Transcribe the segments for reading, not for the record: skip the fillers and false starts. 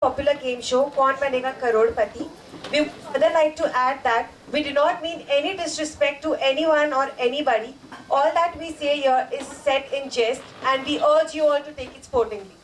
popular game show Kaun Banega Karodpati. We would further like to add that we do not mean any disrespect to anyone or anybody. All that we say here is said in jest, and we urge you all to take it sportingly.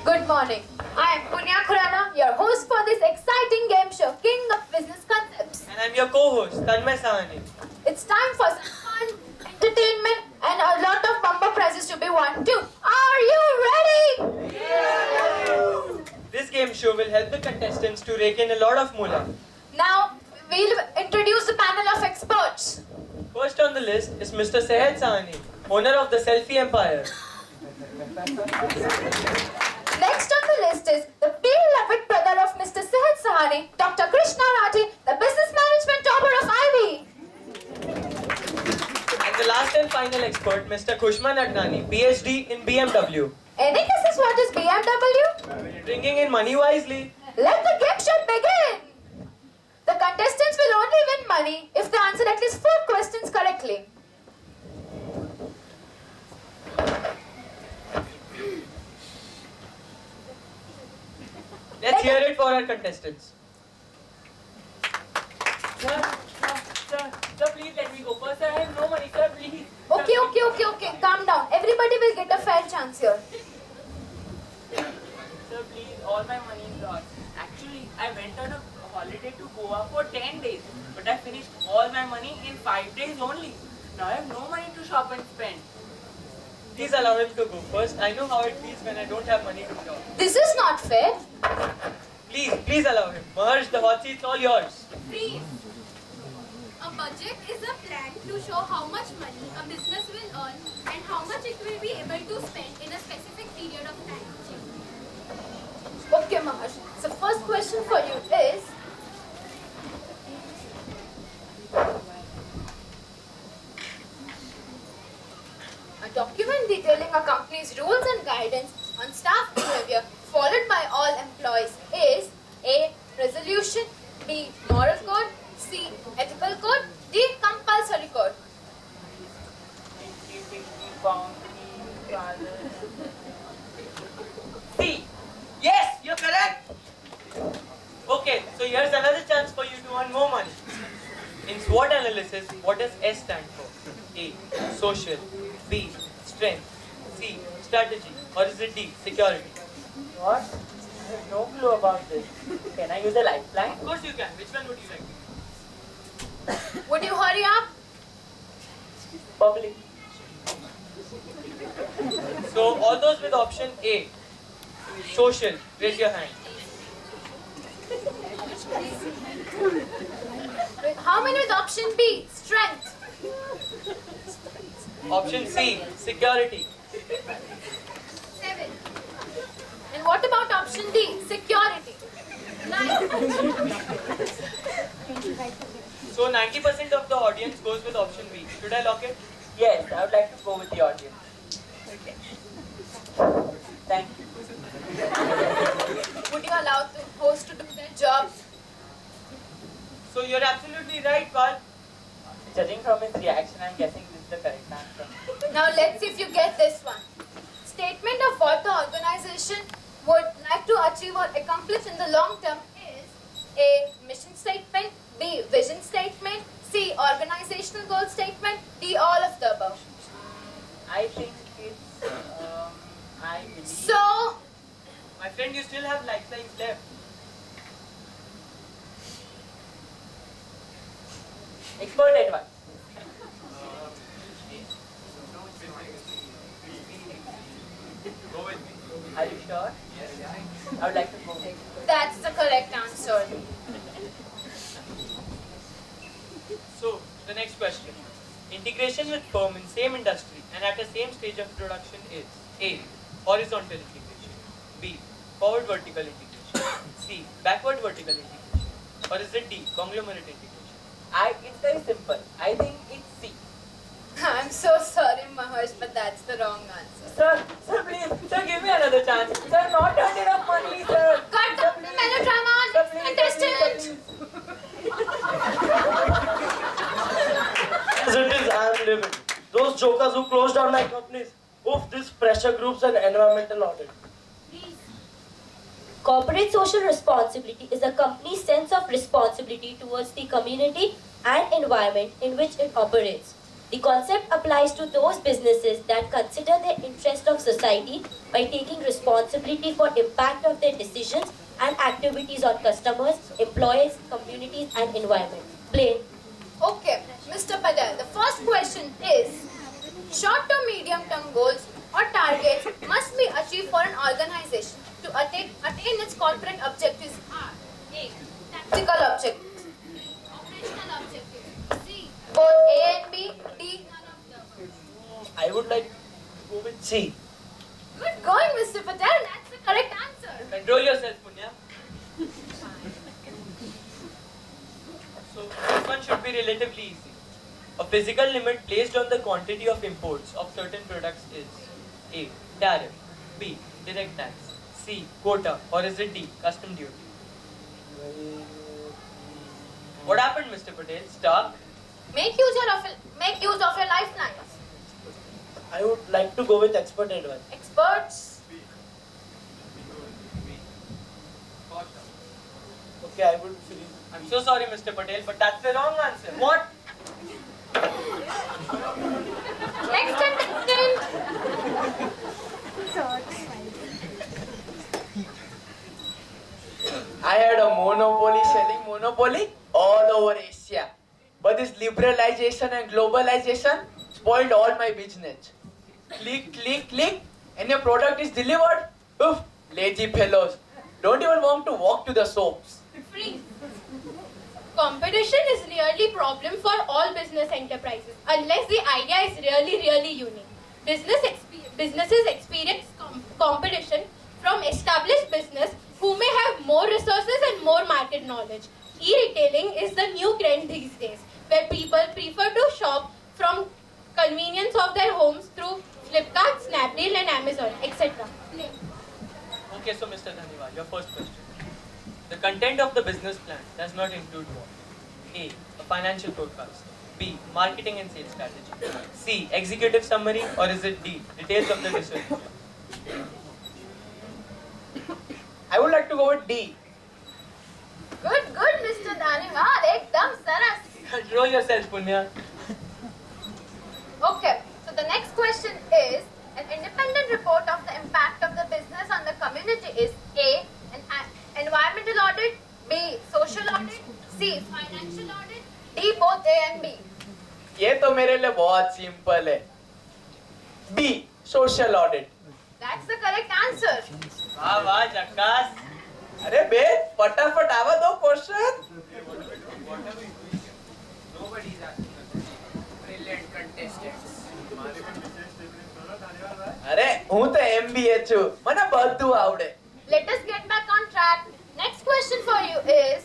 Good morning. I am Punya Khurana, your host for this exciting game show, King of Business Concepts. And I'm your co-host, Tanmay Sahani. It's time for some fun, entertainment, and a lot of bumper prizes to be won too. Are you ready? This game show will help the contestants to rake in a lot of moolah. Now, we'll introduce the panel of experts. First on the list is Mr. Sehed Sahani, owner of the Selfie Empire. Next on the list is the beloved brother of Mr. Sehed Sahani, Dr. Krishna Rathi, the business management topper of Ivy. And the last and final expert, Mr. Khushman Adnani, PhD in BMW. Any guesses what is BMW? Bringing in money wisely. Let the game show begin! The contestants will only win money if they answer at least 4 questions correctly. Let's hear it for our contestants. Sir, please let me go first. Sir, I have no money, sir, please. Okay. Calm down. Everybody will get a fair chance here. Sir, please, all my money is lost. Actually, I went on a holiday to Goa for 10 days, but I finished all my money in 5 days only. Now I have no money to shop and spend. Please allow him to go first. I know how it feels when I don't have money to shop. This is not fair. Please allow him. Maharsh, the hot seat's all yours. Freeze! A budget is a plan to show how much money a business will earn and how much it will be able to spend in a specific period of time. Okay, Maharsh. So first question for you is, a document detailing a company's rules and guidance on staff behavior followed by all employees is A. Resolution, B. Moral code, C. Ethical code, D. Compulsory code. C. Yes, you're correct. Okay, so here's another chance for you to earn more money. In SWOT analysis, what does S stand for? A. Social. B. Strength. C. Strategy. Or is it D. Security? What? I have no clue about this. Can I use a lifeline? Of course you can. Which one would you like? Would you hurry up? Public. So all those with option A. Social. Raise your hand. How many with option B? Strength. Option C. Security. 7. And what about option D? Security. 9. So 90% of the audience goes with option B. Should I lock it? Yes, I would like to go with the audience. Thank you. Would you allow the host to do their job? So you're absolutely right, Val. Judging from his reaction, I'm guessing this is the correct answer. Now let's see if you get this one. Statement of what the organization would like to achieve or accomplish in the long term is A. Mission statement, B. Vision statement, C. Organizational goal statement, D. All of the above. I think it's, I believe. So, friend, you still have lifelines left. Expert advice. Are you sure? I would like to go. That's the correct answer. So, the next question. Integration with firm in same industry and at the same stage of production is A. Horizontal integration, B. Forward vertical integration, C. Backward vertical integration, or is it D. Conglomerate integration? It's very simple. I think it's C. I'm so sorry, Maharsh, but that's the wrong answer. Sir, please, sir, give me another chance. Sir, not earned enough money, sir. Cut the melodrama Sir, and please, contestant. sir, As it is, I am living. Those jokers who closed down my companies. Oof, these pressure groups and environmental audit. Corporate social responsibility is a company's sense of responsibility towards the community and environment in which it operates. The concept applies to those businesses that consider the interest of society by taking responsibility for impact of their decisions and activities on customers, employees, communities and environment. Plain. Okay, Mr. Patel, the first question is, short to medium term goals or targets must be achieved for an organization to attain its corporate objectives are A. Tactical objectives, B. Operational objectives. C. both A and B, D. None of them. I would like to go with C. Good going, Mr. Patel, that's the correct answer. Control yourself, Punya. So, this one should be relatively easy. A physical limit placed on the quantity of imports of certain products is A. Tariff, B. Direct tax, C. Quota, or is it D. Custom duty? What happened, Mr. Patel? Stuck? Make use of your lifelines. I would like to go with expert advice. Experts. Okay, I would freeze. I'm so sorry, Mr. Patel, but that's the wrong answer. What? Next contestant. I had a monopoly selling monopoly all over Asia. But this liberalization and globalization spoiled all my business. Click, click, click, and your product is delivered. Oof, lazy fellows. Don't even want to walk to the soaps. Freeze. Competition is really problem for all business enterprises unless the idea is really unique. Businesses experience competition from established business who may have more resources and more market knowledge. E-retailing is the new trend these days, where people prefer to shop from convenience of their homes through Flipkart, Snapdeal and Amazon, etc. Okay, so Mr. Dhaniwal, your first question. The content of the business plan does not include what? A. A financial forecast. B. Marketing and sales strategy. C. Executive summary, or is it D. Details of the research? I would like to go with D. Good, Mr. Dhaniwal. Ekdam saras. Control yourself, Punya. Okay, so the next question is, an independent report of the impact of the business on the community is A. An environmental audit, B. Social audit, C. Financial audit, D. Both A and B. ये तो मेरे लिए बहुत simple है. B. Social audit. That's the correct answer. वाह वाह जक्कास. अरे बे फटाफट आवा दो क्वेश्चन. અરે હું તો MBA છું. મને બધું આવડે. Let us get back on track. Next question for you is,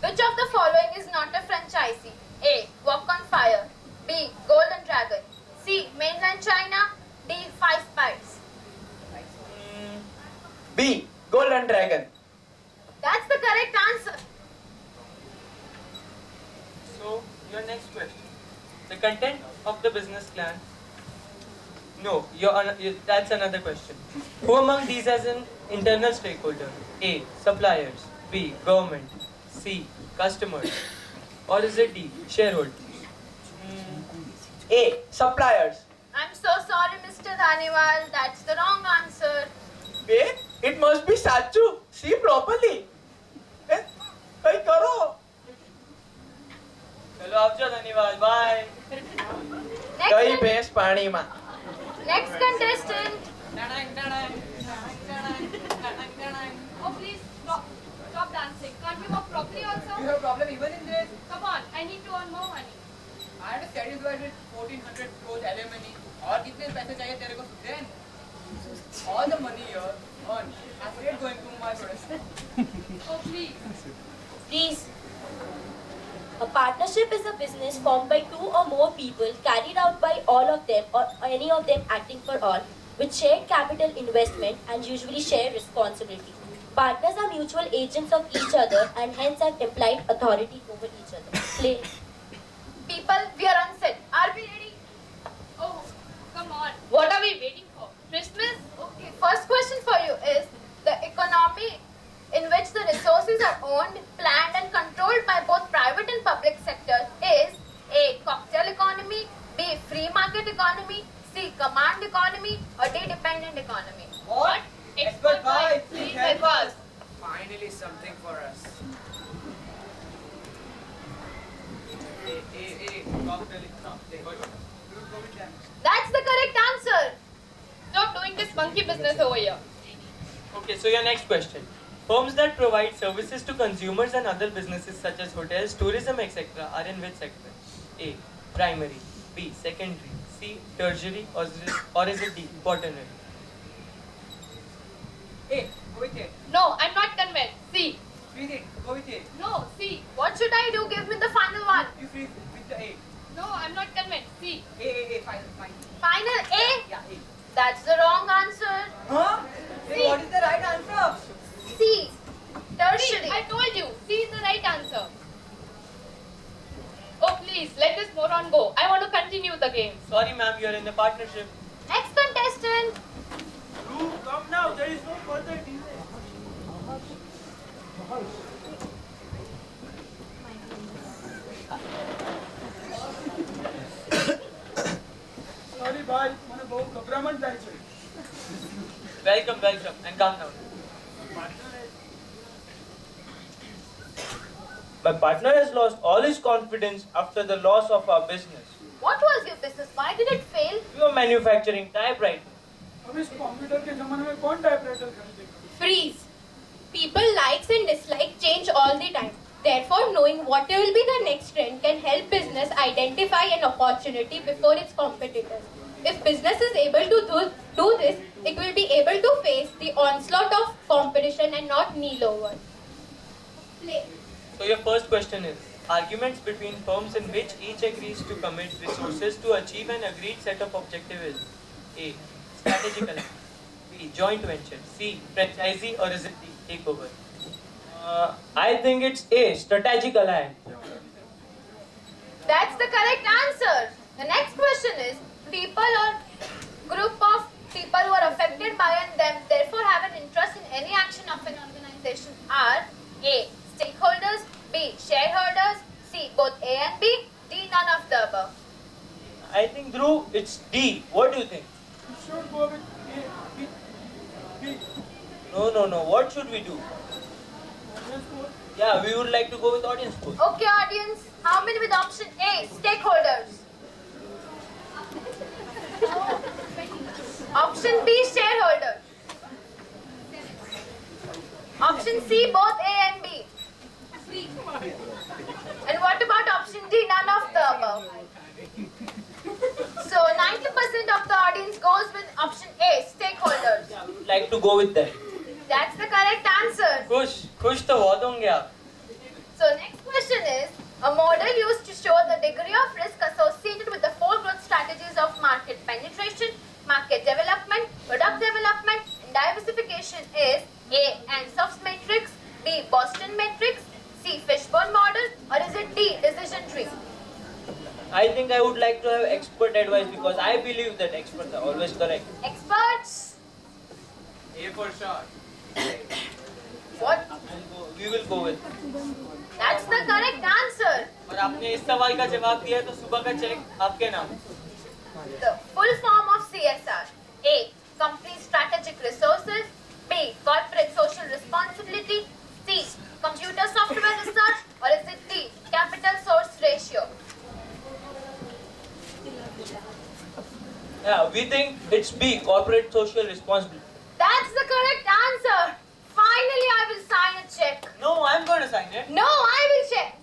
which of the following is not a franchisee? A. Walk on Fire, B. Golden Dragon, C. Mainland China, D. Five Spice. B. Golden Dragon. That's the correct answer. So, your next question. The content of the business plan. No, that's another question. Who among these is an internal stakeholder? A. Suppliers, B. Government, C. Customers, or is it D. Shareholders? A. Suppliers. I'm so sorry, Mr. Dhaniwal. That's the wrong answer. See properly. कहीं करो. चलो आवજો धन्यवाद bye. कहीं भैंस पानी में. Next contestant. Oh, please stop dancing. Can't we work properly also? You have problem even in this? Come on, I need to earn more money. I had a study budget with 1400 crores alimony. और कितने पैसे चाहिए तेरे को? Then all the money here earned, I started going to my production. Oh, please. Please. A partnership is a business formed by two or more people, carried out by all of them or any of them acting for all, with shared capital investment and usually shared responsibility. Partners are mutual agents of each other and hence have implied authority over each other. Play. People, we are on set. Are we ready? Oh, come on. What are we waiting for? Christmas? Okay, first question for you is the economy in which the resources are owned, planned and controlled by both private and public sectors is A. Cocktail economy, B. Free market economy, C. Command economy or D. Dependent economy. What? Expert guy, please help us. Finally something for us. That's the correct answer. Stop doing this monkey business over here. Okay, so your next question. Firms that provide services to consumers and other businesses such as hotels, tourism, etc. are in which sector? A. Primary. B. Secondary. C. Tertiary. Or is it D. Quaternary? A, go with A. No, I'm not convinced. See. Freeze it, go with A. No, see. What should I do? Give me the final one. You freeze with the A. No, I'm not convinced. See. A, final, fine. Final A? Yeah, A. That's the wrong answer. Huh? Hey, what is the right answer? C. See, Tertiary. I told you. C is the right answer. Oh, please, let this moron go. I want to continue the game. Sorry ma'am, you're in the partnership. Next contestant. Dhruv, come now. There is no further delay. Sorry, bhai. મને બહુ ગભરામણ થાય છે. Welcome and calm down. My partner has lost all his confidence after the loss of our business. What was your business? Why did it fail? We were manufacturing typewriters. હવે इस computer के जमाने में कौन टाइपराइटर खरीदेगा? Freeze. People likes and dislike change all the time. Therefore, knowing what will be the next trend can help business identify an opportunity before its competitors. If business is able to do this, it will be able to face the onslaught of competition and not kneel over. Play. So your first question is, arguments between firms in which each agrees to commit resources to achieve an agreed set of objectives is A. Strategic alliance, B. Joint venture, C. Franchisee or is it D. Takeover? I think it's A. Strategic alliance. That's the correct answer. The next question is, people or group of people who are affected by and them therefore have an interest in any action of an organization are A. Stakeholders, B. Shareholders, C. Both A and B, D. None of the above. I think Dhruv, it's D. What do you think? You should go with A, B, B. No. What should we do? Audience score. Yeah, we would like to go with audience score. Okay, audience, how many with option A? Stakeholders. Option B, shareholders. Option C, both A and B. And what about option D, none of the above? So 90% of the audience goes with option A, stakeholders. Yeah, we would like to go with that. That's the correct answer. खुश तो बहुत होंगे आप. So next question is, a model used to show the degree of risk associated with the four growth strategies of market penetration, market development, product development, and diversification is A. Ansof's matrix, B. Boston matrix, C. Fishbone model, or is it D. Decision tree? I think I would like to have expert advice because I believe that experts are always correct. Experts? A for sure. What? We will go with. That's the correct answer. और आपने इस सवाल का जवाब दिया तो सुबह का चेक आपके नाम. The full form of CSR. A. Company strategic resources. B. Corporate social responsibility. Yeah, we think it's B, corporate social responsibility. That's the correct answer. Finally, I will sign a check. No, I'm going to sign it. No, I will check.